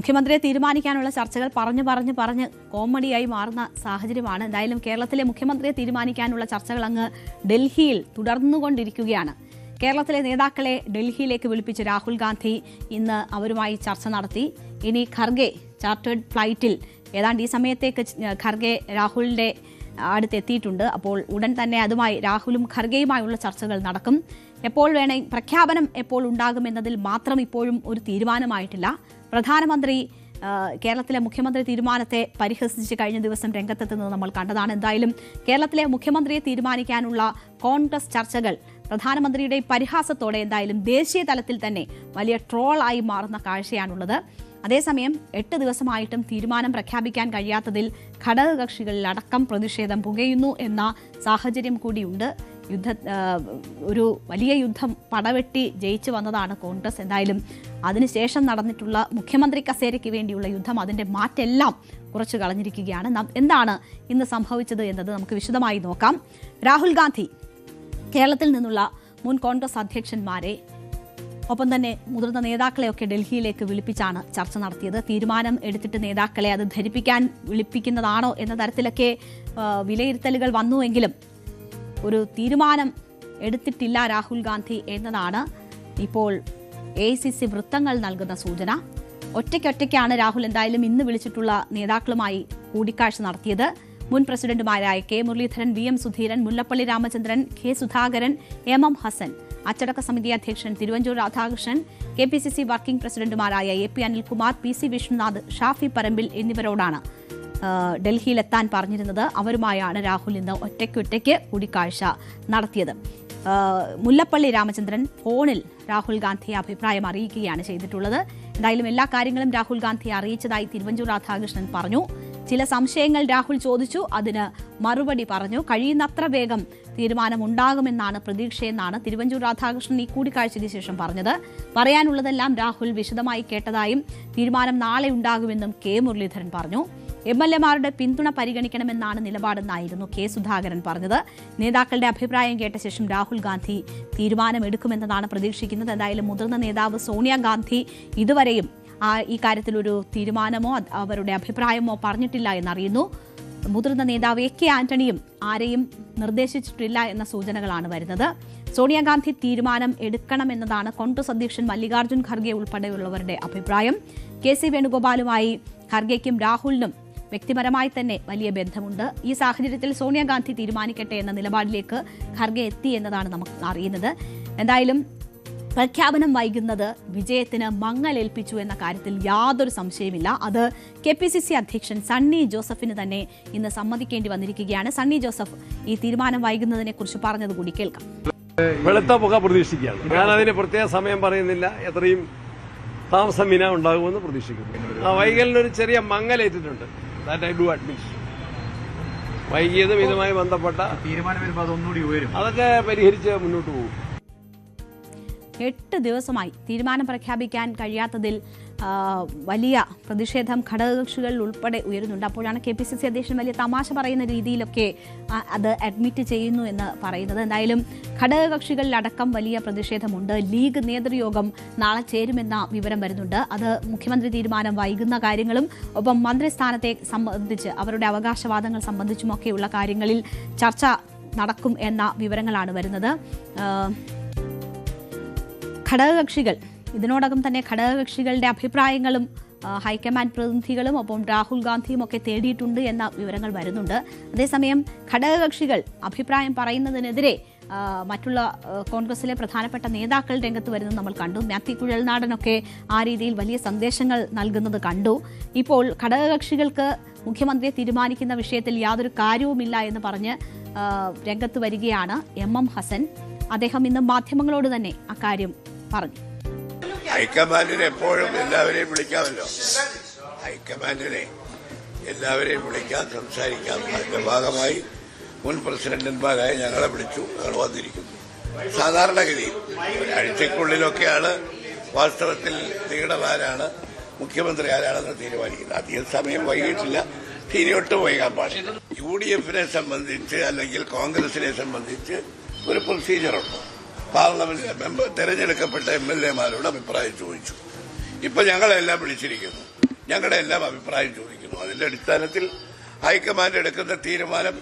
മുഖ്യമന്ത്രിയെ തീരുമാനിക്കാനുള്ള ചർച്ചകൾ പറഞ്ഞ് കോമഡിയായി മാറുന്ന സാഹചര്യമാണ്. എന്തായാലും കേരളത്തിലെ മുഖ്യമന്ത്രിയെ തീരുമാനിക്കാനുള്ള ചർച്ചകൾ അങ്ങ് ഡൽഹിയിൽ തുടർന്നുകൊണ്ടിരിക്കുകയാണ്. കേരളത്തിലെ നേതാക്കളെ ഡൽഹിയിലേക്ക് വിളിപ്പിച്ച് രാഹുൽ ഗാന്ധി ഇന്ന് അവരുമായി ചർച്ച നടത്തി. ഇനി ഖർഗെ ചാർട്ടേഡ് ഫ്ലൈറ്റിൽ ഏതാണ്ട് ഈ സമയത്തേക്ക് ഖർഗെ രാഹുലിന്റെ അടുത്തെത്തിയിട്ടുണ്ട്. അപ്പോൾ ഉടൻ തന്നെ അതുമായി രാഹുലും ഖർഗെയുമായുള്ള ചർച്ചകൾ നടക്കും. എപ്പോൾ പ്രഖ്യാപനം എപ്പോൾ ഉണ്ടാകുമെന്നതിൽ മാത്രം ഇപ്പോഴും ഒരു തീരുമാനമായിട്ടില്ല. പ്രധാനമന്ത്രി കേരളത്തിലെ മുഖ്യമന്ത്രി തീരുമാനത്തെ പരിഹസിച്ച് കഴിഞ്ഞ ദിവസം രംഗത്തെത്തുന്നത് നമ്മൾ കണ്ടതാണ്. എന്തായാലും കേരളത്തിലെ മുഖ്യമന്ത്രിയെ തീരുമാനിക്കാനുള്ള കോൺഗ്രസ് ചർച്ചകൾ പ്രധാനമന്ത്രിയുടെ പരിഹാസത്തോടെ എന്തായാലും ദേശീയ തലത്തിൽ തന്നെ വലിയ ട്രോളായി മാറുന്ന കാഴ്ചയാണുള്ളത്. അതേസമയം 8 ദിവസമായിട്ടും തീരുമാനം പ്രഖ്യാപിക്കാൻ കഴിയാത്തതിൽ ഘടകകക്ഷികളിലടക്കം പ്രതിഷേധം പുകയുന്നു എന്ന സാഹചര്യം കൂടിയുണ്ട്. ഒരു വലിയ യുദ്ധം പടവെട്ടി ജയിച്ചു വന്നതാണ് കോൺഗ്രസ്. എന്തായാലും അതിനുശേഷം നടന്നിട്ടുള്ള മുഖ്യമന്ത്രി കസേരയ്ക്ക് വേണ്ടിയുള്ള യുദ്ധം അതിൻ്റെ മാറ്റെല്ലാം കുറച്ചു കളഞ്ഞിരിക്കുകയാണ്. എന്താണ് ഇന്ന് സംഭവിച്ചത് എന്നത് നമുക്ക് വിശദമായി നോക്കാം. രാഹുൽ ഗാന്ധി കേരളത്തിൽ നിന്നുള്ള മുൻ കോൺഗ്രസ് അധ്യക്ഷന്മാരെ ഒപ്പം തന്നെ മുതിർന്ന നേതാക്കളെയൊക്കെ ഡൽഹിയിലേക്ക് വിളിപ്പിച്ചാണ് ചർച്ച നടത്തിയത്. തീരുമാനം എടുത്തിട്ട് നേതാക്കളെ അത് ധരിപ്പിക്കാൻ വിളിപ്പിക്കുന്നതാണോ എന്ന തരത്തിലൊക്കെ വിലയിരുത്തലുകൾ വന്നുവെങ്കിലും ഒരു തീരുമാനം എടുത്തിട്ടില്ല രാഹുൽ ഗാന്ധി എന്നതാണ് ഇപ്പോൾ AICC വൃത്തങ്ങൾ നൽകുന്ന സൂചന. ഒറ്റയ്ക്കൊറ്റയ്ക്കാണ് രാഹുൽ എന്തായാലും ഇന്ന് വിളിച്ചിട്ടുള്ള നേതാക്കളുമായി കൂടിക്കാഴ്ച നടത്തിയത്. മുൻ പ്രസിഡന്റുമാരായ K Muraleedharan, VM Sudheeran, Mullappally Ramachandran, K Sudhakaran, MM Hassan, അച്ചടക്ക സമിതി അധ്യക്ഷൻ തിരുവഞ്ചൂർ രാധാകൃഷ്ണൻ, KPCC വർക്കിംഗ് പ്രസിഡന്റുമാരായ AP അനിൽകുമാർ, PC വിഷ്ണുനാഥ്, ഷാഫി പറമ്പിൽ എന്നിവരോടാണ് ഡൽഹിയിലെത്താൻ പറഞ്ഞിരുന്നത്. അവരുമായാണ് രാഹുൽ ഇന്ന് ഒറ്റയ്ക്കൊറ്റയ്ക്ക് കൂടിക്കാഴ്ച നടത്തിയത്. മുല്ലപ്പള്ളി രാമചന്ദ്രൻ ഫോണിൽ രാഹുൽ ഗാന്ധിയെ അഭിപ്രായം അറിയിക്കുകയാണ് ചെയ്തിട്ടുള്ളത്. എന്തായാലും എല്ലാ കാര്യങ്ങളും രാഹുൽ ഗാന്ധിയെ അറിയിച്ചതായി തിരുവഞ്ചൂർ രാധാകൃഷ്ണൻ പറഞ്ഞു. ചില സംശയങ്ങൾ രാഹുൽ ചോദിച്ചു, അതിന് മറുപടി പറഞ്ഞു. കഴിയുന്നത്ര വേഗം തീരുമാനമുണ്ടാകുമെന്നാണ് പ്രതീക്ഷയെന്നാണ് തിരുവഞ്ചൂർ രാധാകൃഷ്ണൻ ഈ കൂടിക്കാഴ്ചയ്ക്ക് ശേഷം പറഞ്ഞത്. പറയാനുള്ളതെല്ലാം രാഹുൽ വിശദമായി കേട്ടതായും തീരുമാനം നാളെ ഉണ്ടാകുമെന്നും K മുരളീധരൻ പറഞ്ഞു. MLA-മാരുടെ പിന്തുണ പരിഗണിക്കണമെന്നാണ് നിലപാടെന്നായിരുന്നു K സുധാകരൻ പറഞ്ഞത്. നേതാക്കളുടെ അഭിപ്രായം കേട്ട ശേഷം രാഹുൽ ഗാന്ധി തീരുമാനമെടുക്കുമെന്നതാണ് പ്രതീക്ഷിക്കുന്നത്. എന്തായാലും മുതിർന്ന നേതാവ് സോണിയാഗാന്ധി ഇതുവരെയും ഈ കാര്യത്തിലൊരു തീരുമാനമോ അവരുടെ അഭിപ്രായമോ പറഞ്ഞിട്ടില്ല എന്നറിയുന്നു. മുതിർന്ന നേതാവ് AK ആന്റണിയും ആരെയും നിർദ്ദേശിച്ചിട്ടില്ല എന്ന സൂചനകളാണ് വരുന്നത്. സോണിയാഗാന്ധി തീരുമാനം എടുക്കണമെന്നതാണ് കോൺഗ്രസ് അധ്യക്ഷൻ മല്ലികാർജ്ജുൻ ഖർഗെ ഉൾപ്പെടെയുള്ളവരുടെ അഭിപ്രായം. KC വേണുഗോപാലുമായി ഖർഗെയ്ക്കും രാഹുലിനും വ്യക്തിപരമായി തന്നെ വലിയ ബന്ധമുണ്ട്. ഈ സാഹചര്യത്തിൽ സോണിയാഗാന്ധി തീരുമാനിക്കട്ടെ എന്ന നിലപാടിലേക്ക് ഖർഗെ എത്തി എന്നതാണ് നമുക്ക് അറിയുന്നത്. എന്തായാലും പ്രഖ്യാപനം വൈകുന്നത് വിജയത്തിന് മങ്ങലേൽപ്പിച്ചു എന്ന കാര്യത്തിൽ യാതൊരു സംശയമില്ല. അത് KPCC അധ്യക്ഷൻ സണ്ണി ജോസഫിന് തന്നെ ഇന്ന് സമ്മതിക്കേണ്ടി വന്നിരിക്കുകയാണ്. സണ്ണി ജോസഫ് ഈ തീരുമാനം വൈകുന്നതിനെ കുറിച്ച് പറഞ്ഞതുകൂടി കേൾക്കാം. വെളുത്ത പുക പ്രതീക്ഷിക്കുകയാണ്. ഞാൻ അതിന് പ്രത്യേക സമയം പറയുന്നില്ല. എത്രയും താമസം ഉണ്ടാകുമെന്ന് പ്രതീക്ഷിക്കുന്നു. വൈകലിനൊരു ചെറിയ മങ്ങലേറ്റിട്ടുണ്ട്. That I do admit. വൈകിയതും ഇതുമായി ബന്ധപ്പെട്ട അതൊക്കെ പരിഹരിച്ച് മുന്നോട്ട് പോകും. 8 ദിവസമായി തീരുമാനം പ്രഖ്യാപിക്കാൻ കഴിയാത്തതിൽ വലിയ പ്രതിഷേധം ഘടകകക്ഷികളിൽ ഉൾപ്പെടെ ഉയരുന്നുണ്ട്. അപ്പോഴാണ് KPCC അധ്യക്ഷൻ വലിയ തമാശ പറയുന്ന രീതിയിലൊക്കെ അത് അഡ്മിറ്റ് ചെയ്യുന്നു എന്ന് പറയുന്നത്. എന്തായാലും ഘടകകക്ഷികളിലടക്കം വലിയ പ്രതിഷേധമുണ്ട്. ലീഗ് നേതൃയോഗം നാളെ ചേരുമെന്ന വിവരം വരുന്നുണ്ട്. അത് മുഖ്യമന്ത്രി തീരുമാനം വൈകുന്ന കാര്യങ്ങളും ഒപ്പം മന്ത്രിസ്ഥാനത്തെ സംബന്ധിച്ച് അവരുടെ അവകാശവാദങ്ങൾ സംബന്ധിച്ചുമൊക്കെയുള്ള കാര്യങ്ങളിൽ ചർച്ച നടക്കും എന്ന വിവരങ്ങളാണ് വരുന്നത്. ഘടകകക്ഷികൾ ഇതിനോടകം തന്നെ ഘടകകക്ഷികളുടെ അഭിപ്രായങ്ങളും ഹൈക്കമാൻഡ് പ്രതിനിധികളും ഒപ്പം രാഹുൽ ഗാന്ധിയും ഒക്കെ തേടിയിട്ടുണ്ട് എന്ന വിവരങ്ങൾ വരുന്നുണ്ട്. അതേസമയം ഘടകകക്ഷികൾ അഭിപ്രായം പറയുന്നതിനെതിരെ മറ്റുള്ള കോൺഗ്രസിലെ പ്രധാനപ്പെട്ട നേതാക്കൾ രംഗത്ത് വരുന്നത് നമ്മൾ കണ്ടു. മാത്യു കുഴൽനാടനൊക്കെ ആ രീതിയിൽ വലിയ സന്ദേശങ്ങൾ നൽകുന്നത് കണ്ടു. ഇപ്പോൾ ഘടകകക്ഷികൾക്ക് മുഖ്യമന്ത്രിയെ തീരുമാനിക്കുന്ന വിഷയത്തിൽ യാതൊരു കാര്യവുമില്ല എന്ന് പറഞ്ഞ് രംഗത്ത് വരികയാണ് MM ഹസൻ. അദ്ദേഹം ഇന്ന് മാധ്യമങ്ങളോട് തന്നെ അക്കാര്യം പറഞ്ഞു. ഹൈക്കമാൻഡിനെ എപ്പോഴും എല്ലാവരെയും വിളിക്കാമല്ലോ. ഹൈക്കമാൻഡിനെ എല്ലാവരെയും വിളിക്കാം, സംസാരിക്കാം. അതിന്റെ ഭാഗമായി മുൻ പ്രസിഡന്റന്മാരായ ഞങ്ങളെ വിളിച്ചു, ഞങ്ങൾ വന്നിരിക്കുന്നു. സാധാരണഗതിയിൽ ഒരാഴ്ചക്കുള്ളിലൊക്കെയാണ് വാസ്തവത്തിൽ ലീഡർമാരാണ് മുഖ്യമന്ത്രി ആരാണെന്ന് തീരുമാനിക്കുന്നത്. അധികം സമയം വൈകിട്ടില്ല, ഇനിയൊട്ടും വൈകാൻ പാടില്ല. UDF-നെ സംബന്ധിച്ച് അല്ലെങ്കിൽ കോൺഗ്രസിനെ സംബന്ധിച്ച് ഒരു പ്രൊസീജിയറുണ്ട്. പാർലമെന്റ് മെമ്പർ തെരഞ്ഞെടുക്കപ്പെട്ട MLA-മാരോട് അഭിപ്രായം ചോദിച്ചു. ഇപ്പൊ ഞങ്ങളെല്ലാം വിളിച്ചിരിക്കുന്നു. ഞങ്ങളുടെ എല്ലാം അഭിപ്രായം ചോദിക്കുന്നു. അതിന്റെ അടിസ്ഥാനത്തിൽ ഹൈക്കമാൻഡ് എടുക്കുന്ന തീരുമാനം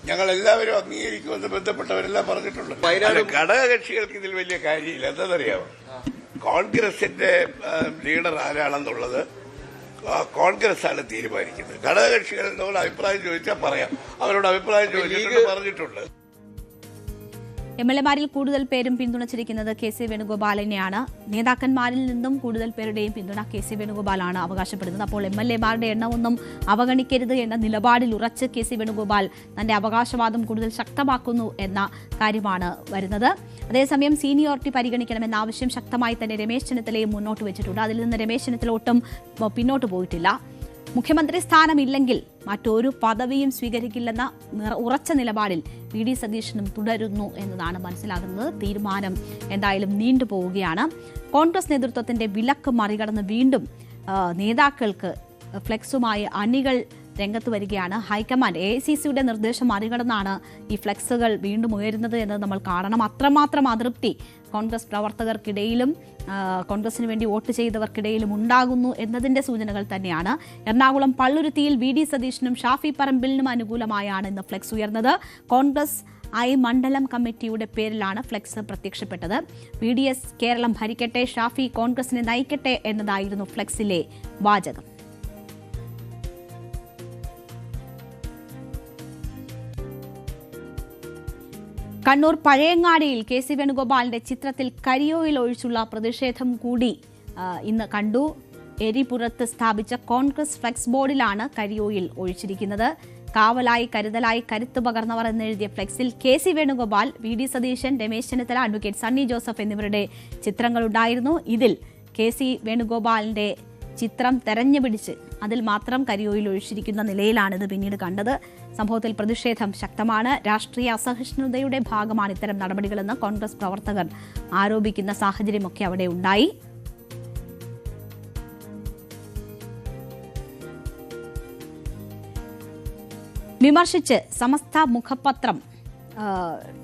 ഞങ്ങളെല്ലാവരും അംഗീകരിക്കുമെന്ന് ബന്ധപ്പെട്ടവരെല്ലാം പറഞ്ഞിട്ടുണ്ട്. ഘടകകക്ഷികൾക്ക് ഇതിൽ വലിയ കാര്യമില്ല. എന്താണെന്നറിയാമോ, കോൺഗ്രസിന്റെ ലീഡർ ആരാണെന്നുള്ളത് കോൺഗ്രസ് ആണ് തീരുമാനിക്കുന്നത്. ഘടകകക്ഷികളോട് അഭിപ്രായം ചോദിച്ചാൽ പറയാം. അവരോട് അഭിപ്രായം ചോദിച്ചിട്ടുണ്ട്, പറഞ്ഞിട്ടുണ്ട്. MLA-മാരിൽ കൂടുതൽ പേരും പിന്തുണച്ചിരിക്കുന്നത് KC വേണുഗോപാലിനെയാണ്. നേതാക്കന്മാരിൽ നിന്നും കൂടുതൽ പേരുടെയും പിന്തുണ KC വേണുഗോപാലാണ് അവകാശപ്പെടുന്നത്. അപ്പോൾ MLA-മാരുടെ എണ്ണമൊന്നും അവഗണിക്കരുത് എന്ന നിലപാടിൽ ഉറച്ച് KC വേണുഗോപാൽ തന്റെ അവകാശവാദം കൂടുതൽ ശക്തമാക്കുന്നു എന്ന കാര്യമാണ് വരുന്നത്. അതേസമയം സീനിയോറിറ്റി പരിഗണിക്കണമെന്ന ആവശ്യം ശക്തമായി തന്നെ രമേശ് ചെന്നിത്തലയും മുന്നോട്ട് വെച്ചിട്ടുണ്ട്. അതിൽ നിന്ന് രമേശ് ചെന്നിത്തല ഒട്ടും പിന്നോട്ട് പോയിട്ടില്ല. മുഖ്യമന്ത്രി സ്ഥാനമില്ലെങ്കിൽ മറ്റൊരു പദവിയും സ്വീകരിക്കില്ലെന്ന ഉറച്ച നിലപാടിൽ VD സതീശനും തുടരുന്നു എന്നതാണ് മനസ്സിലാകുന്നത്. തീരുമാനം എന്തായാലും നീണ്ടുപോവുകയാണ്. കോൺഗ്രസ് നേതൃത്വത്തിന്റെ വിലക്ക് മറികടന്ന് വീണ്ടും നേതാക്കൾക്ക് ഫ്ലെക്സുമായി അണികൾ രംഗത്ത് വരികയാണ്. ഹൈക്കമാൻഡ് AICCയുടെ നിർദ്ദേശം മറികടന്നാണ് ഈ ഫ്ലെക്സുകൾ വീണ്ടും ഉയരുന്നത് എന്നത് നമ്മൾ കാണണം. അത്രമാത്രം അതൃപ്തി കോൺഗ്രസ് പ്രവർത്തകർക്കിടയിലും കോൺഗ്രസിന് വേണ്ടി വോട്ട് ചെയ്തവർക്കിടയിലും ഉണ്ടാകുന്നു എന്നതിന്റെ സൂചനകൾ തന്നെയാണ്. എറണാകുളം പള്ളുരുത്തിയിൽ VD സതീശനും ഷാഫി പറമ്പിലിനും അനുകൂലമായാണ് ഇന്ന് ഫ്ലെക്സ് ഉയർന്നത്. കോൺഗ്രസ് മണ്ഡലം കമ്മിറ്റിയുടെ പേരിലാണ് ഫ്ലെക്സ് പ്രത്യക്ഷപ്പെട്ടത്. VDS കേരളം ഭരിക്കട്ടെ, ഷാഫി കോൺഗ്രസിനെ നയിക്കട്ടെ എന്നതായിരുന്നു ഫ്ലെക്സിലെ വാചകം. കണ്ണൂർ പഴയങ്ങാടിയിൽ KC വേണുഗോപാലിന്റെ ചിത്രത്തിൽ കരിയോയിൽ ഒഴിച്ചുള്ള പ്രതിഷേധം കൂടി ഇന്ന് കണ്ടു. എരിപുറത്ത് സ്ഥാപിച്ച കോൺഗ്രസ് ഫ്ലെക്സ് ബോർഡിലാണ് കരിയോയിൽ ഒഴിച്ചിരിക്കുന്നത്. കാവലായി കരുതലായി കരുത്ത് പകർന്നവർ എന്നെഴുതിയ ഫ്ലെക്സിൽ KC Venugopal, VD Satheesan, Ramesh Chennithala, advocate Sunny Joseph എന്നിവരുടെ ചിത്രങ്ങളുണ്ടായിരുന്നു. ഇതിൽ KC വേണുഗോപാലിന്റെ ചിത്രം തെരഞ്ഞുപിടിച്ച് അതിൽ മാത്രം കരിയോയിൽ ഒഴിച്ചിരിക്കുന്ന നിലയിലാണിത് പിന്നീട് കണ്ടത്. സംഭവത്തിൽ പ്രതിഷേധം ശക്തമാണ്. രാഷ്ട്രീയ അസഹിഷ്ണുതയുടെ ഭാഗമാണ് ഇത്തരം നടപടികളെന്ന് കോൺഗ്രസ് പ്രവർത്തകർ ആരോപിക്കുന്ന സാഹചര്യമൊക്കെ അവിടെ ഉണ്ടായി. വിമർശിച്ച് സമസ്ത മുഖപത്രം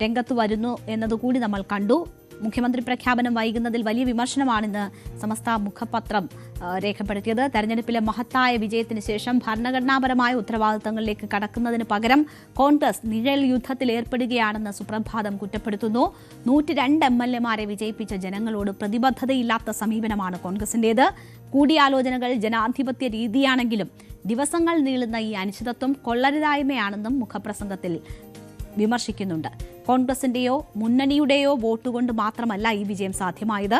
രംഗത്ത് വരുന്നു എന്നതുകൂടി നമ്മൾ കണ്ടു. മുഖ്യമന്ത്രി പ്രഖ്യാപനം വൈകുന്നതിൽ വലിയ വിമർശനമാണിന്ന് സമസ്ത മുഖപത്രം രേഖപ്പെടുത്തിയത്. തെരഞ്ഞെടുപ്പിലെ മഹത്തായ വിജയത്തിന് ശേഷം ഭരണഘടനാപരമായ ഉത്തരവാദിത്തങ്ങളിലേക്ക് കടക്കുന്നതിന് പകരം കോൺഗ്രസ് നിഴൽ യുദ്ധത്തിൽ ഏർപ്പെടുകയാണെന്ന് സുപ്രഭാതം കുറ്റപ്പെടുത്തുന്നു. 102 MLA-മാരെ വിജയിപ്പിച്ച ജനങ്ങളോട് പ്രതിബദ്ധതയില്ലാത്ത സമീപനമാണ് കോൺഗ്രസിന്റേത്. കൂടിയാലോചനകൾ ജനാധിപത്യ രീതിയാണെങ്കിലും ദിവസങ്ങൾ നീളുന്ന ഈ അനിശ്ചിതത്വം കൊള്ളരുതായ്മയാണെന്നും മുഖപ്രസംഗത്തിൽ വിമർശിക്കുന്നുണ്ട്. കോൺഗ്രസിന്റെയോ മുന്നണിയുടെയോ വോട്ട് കൊണ്ട് മാത്രമല്ല ഈ വിജയം സാധ്യമായത്.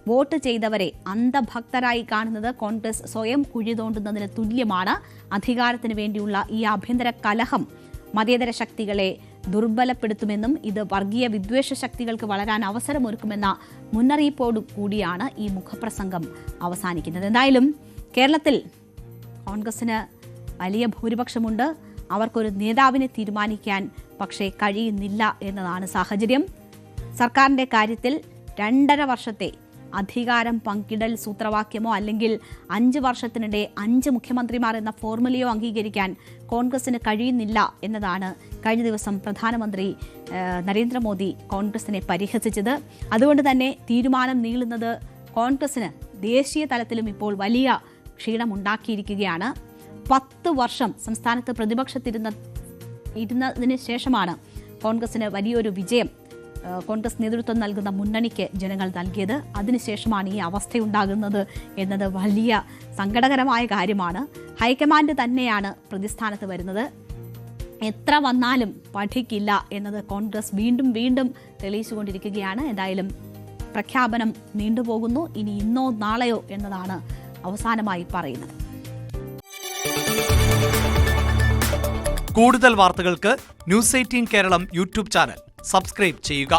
വോട്ട് ചെയ്തവരെ അന്ധഭക്തരായി കാണുന്നത് കോൺഗ്രസ് സ്വയം കുഴി തോണ്ടുന്നതിന് തുല്യമാണ്. അധികാരത്തിന് വേണ്ടിയുള്ള ഈ ആഭ്യന്തര കലഹം മതേതര ശക്തികളെ ദുർബലപ്പെടുത്തുമെന്നും ഇത് വർഗീയ വിദ്വേഷ ശക്തികൾക്ക് വളരാൻ അവസരമൊരുക്കുമെന്ന മുന്നറിയിപ്പോടു കൂടിയാണ് ഈ മുഖപ്രസംഗം അവസാനിക്കുന്നത്. എന്തായാലും കേരളത്തിൽ കോൺഗ്രസിന് വലിയ ഭൂരിപക്ഷമുണ്ട്. അവർക്കൊരു നേതാവിനെ തീരുമാനിക്കാൻ പക്ഷേ കഴിയുന്നില്ല എന്നതാണ് സാഹചര്യം. സർക്കാരിൻ്റെ കാര്യത്തിൽ 2.5 വർഷത്തെ അധികാരം പങ്കിടൽ സൂത്രവാക്യമോ അല്ലെങ്കിൽ 5 വർഷത്തിനിടെ 5 മുഖ്യമന്ത്രിമാർ എന്ന ഫോർമുലയോ അംഗീകരിക്കാൻ കോൺഗ്രസിന് കഴിയുന്നില്ല എന്നതാണ് കഴിഞ്ഞ ദിവസം പ്രധാനമന്ത്രി നരേന്ദ്രമോദി കോൺഗ്രസിനെ പരിഹസിച്ചത്. അതുകൊണ്ട് തന്നെ തീരുമാനം നീളുന്നത് കോൺഗ്രസിന് ദേശീയ തലത്തിലും ഇപ്പോൾ വലിയ ക്ഷീണമുണ്ടാക്കിയിരിക്കുകയാണ്. 10 വർഷം സംസ്ഥാനത്ത് പ്രതിപക്ഷത്തിരുന്നതിന് ശേഷമാണ് കോൺഗ്രസിന് വലിയൊരു വിജയം കോൺഗ്രസ് നേതൃത്വം നൽകുന്ന മുന്നണിക്ക് ജനങ്ങൾ നൽകിയത്. അതിനുശേഷമാണ് ഈ അവസ്ഥയുണ്ടാകുന്നത് എന്നത് വലിയ സങ്കടകരമായ കാര്യമാണ്. ഹൈക്കമാൻഡ് തന്നെയാണ് പ്രതിസ്ഥാനത്ത് വരുന്നത്. എത്ര വന്നാലും പഠിക്കില്ല എന്നത് കോൺഗ്രസ് വീണ്ടും വീണ്ടും തെളിയിച്ചുകൊണ്ടിരിക്കുകയാണ്. എന്തായാലും പ്രഖ്യാപനം നീണ്ടുപോകുന്നു. ഇനി ഇന്നോ നാളെയോ എന്നതാണ് അവസാനമായി പറയുന്നത്. കൂടുതൽ വാർത്തകൾക്ക് news 18 Keralam YouTube channel subscribe ചെയ്യുക.